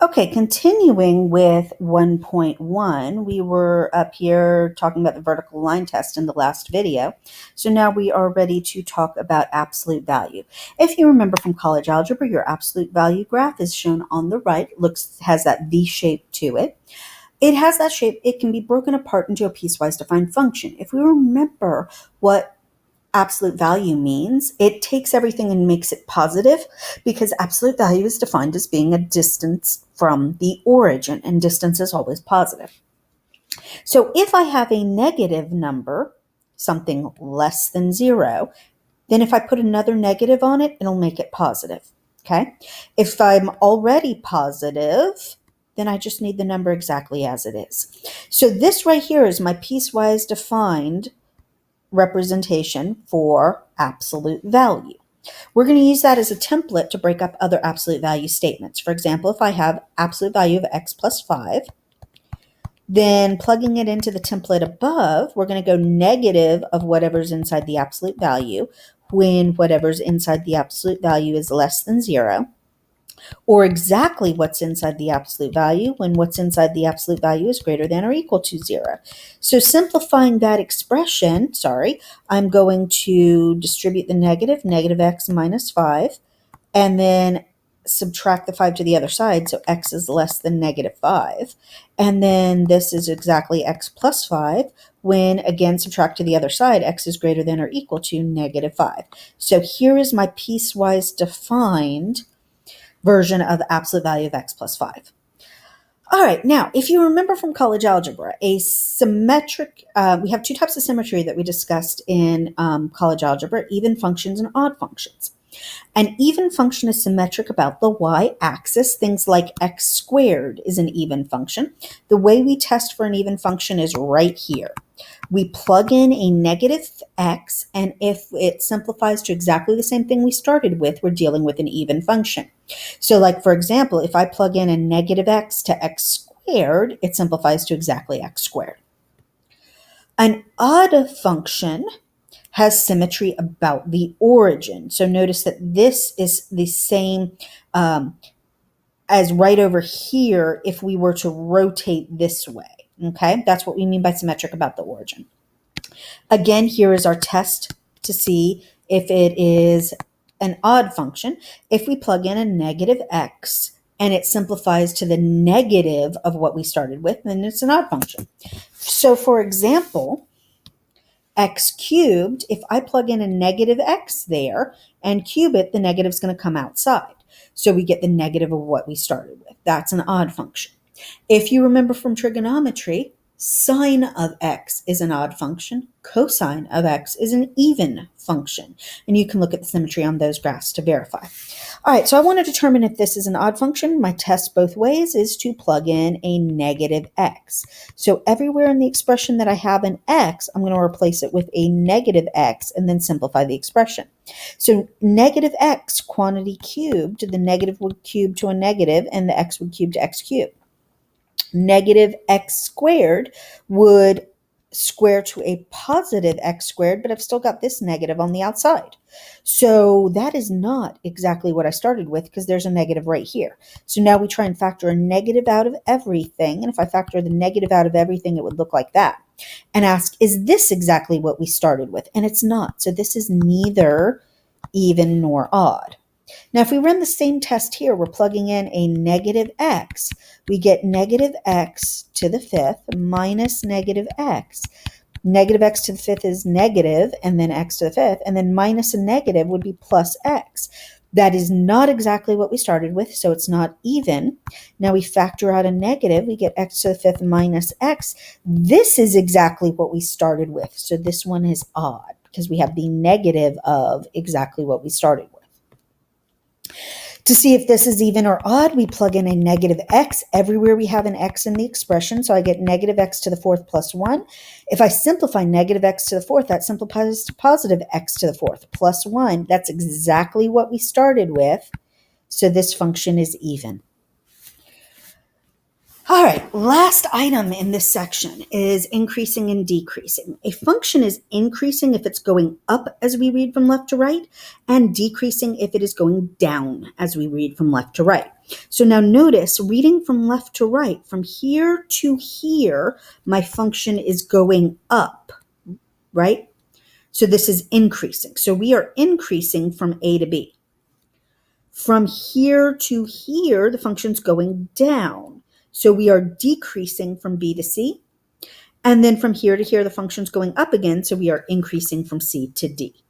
Okay, continuing with 1.1, we were up here talking about the vertical line test in the last video. So now we are ready to talk about absolute value. If you remember from college algebra, your absolute value graph is shown on the right. Has that V shape to it. It has that shape. It can be broken apart into a piecewise defined function. If we remember what absolute value means, it takes everything and makes it positive, because absolute value is defined as being a distance from the origin, and distance is always positive. So if I have a negative number, something less than 0, then if I put another negative on it, it'll make it positive. Okay? If I'm already positive, then I just need the number exactly as it is. So this right here is my piecewise defined representation for absolute value. We're going to use that as a template to break up other absolute value statements. For example, if I have absolute value of x plus 5, then plugging it into the template above, we're going to go negative of whatever's inside the absolute value when whatever's inside the absolute value is less than 0, or exactly what's inside the absolute value when what's inside the absolute value is greater than or equal to 0. So simplifying that expression, I'm going to distribute the negative x minus 5, and then subtract the 5 to the other side, so x is less than negative 5. And then this is exactly x plus 5, when, again, subtract to the other side, x is greater than or equal to negative 5. So here is my piecewise defined version of the absolute value of x plus 5. All right, now, if you remember from college algebra, we have two types of symmetry that we discussed in college algebra: even functions and odd functions. An even function is symmetric about the y-axis. Things like x squared is an even function. The way we test for an even function is right here. We plug in a negative x, and if it simplifies to exactly the same thing we started with, we're dealing with an even function. So, like, for example, if I plug in a negative x to x squared, it simplifies to exactly x squared. An odd function has symmetry about the origin. So notice that this is the same as right over here if we were to rotate this way. Okay, that's what we mean by symmetric about the origin. Again, here is our test to see if it is an odd function. If we plug in a negative x and it simplifies to the negative of what we started with, then it's an odd function. So for example, x cubed, if I plug in a negative x there and cube it, the negative is going to come outside. So we get the negative of what we started with. That's an odd function. If you remember from trigonometry, sine of x is an odd function. Cosine of x is an even function. And you can look at the symmetry on those graphs to verify. All right, so I want to determine if this is an odd function. My test both ways is to plug in a negative x. So everywhere in the expression that I have an x, I'm going to replace it with a negative x and then simplify the expression. So negative x, quantity cubed, the negative would cube to a negative and the x would cube to x cubed. Negative x squared would square to a positive x squared, but I've still got this negative on the outside. So that is not exactly what I started with, because there's a negative right here. So now we try and factor a negative out of everything. And if I factor the negative out of everything, it would look like that. And ask, is this exactly what we started with? And it's not. So this is neither even nor odd. Now, if we run the same test here, we're plugging in a negative x. We get negative x to the 5th minus negative x. Negative x to the 5th is negative, and then x to the 5th, and then minus a negative would be plus x. That is not exactly what we started with, so it's not even. Now we factor out a negative. We get x to the 5th minus x. This is exactly what we started with, so this one is odd because we have the negative of exactly what we started with. To see if this is even or odd, we plug in a negative x. Everywhere we have an x in the expression, so I get negative x to the 4th plus 1. If I simplify negative x to the 4th, that simplifies to positive x to the 4th plus 1. That's exactly what we started with, so this function is even. All right, last item in this section is increasing and decreasing. A function is increasing if it's going up as we read from left to right, and decreasing if it is going down as we read from left to right. So now notice, reading from left to right, from here to here, my function is going up, right? So this is increasing. So we are increasing from A to B. From here to here, the function's going down. So we are decreasing from B to C. And then from here to here, the function's going up again. So we are increasing from C to D.